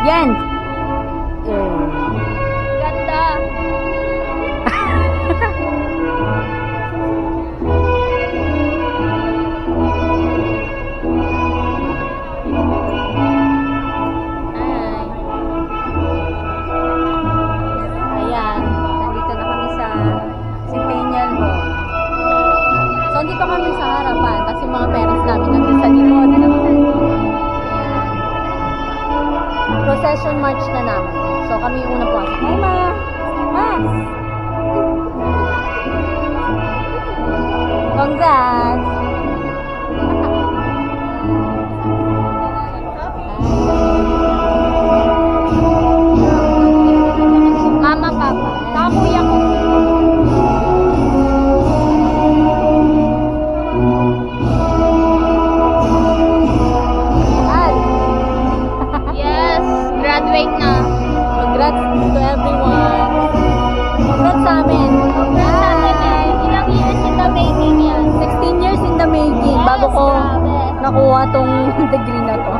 Yan. Ganda. Ayan. Nandito na kami sa Centennial Hall. So, dito kami sa harapan kasi mga parents namin nandito sa likod. Ayan. Procession march na namin. So, kami yung unang pumasok. Hi, Ma! Mas! Congrats! Mama, papa. Saka kuya ko. Al! Yes, graduate na. Congrats to everyone. Congrats sa amin. Hi. Ilang years in the making yan? 16 years in the making bago ko grabe. nakuha tong degree na to.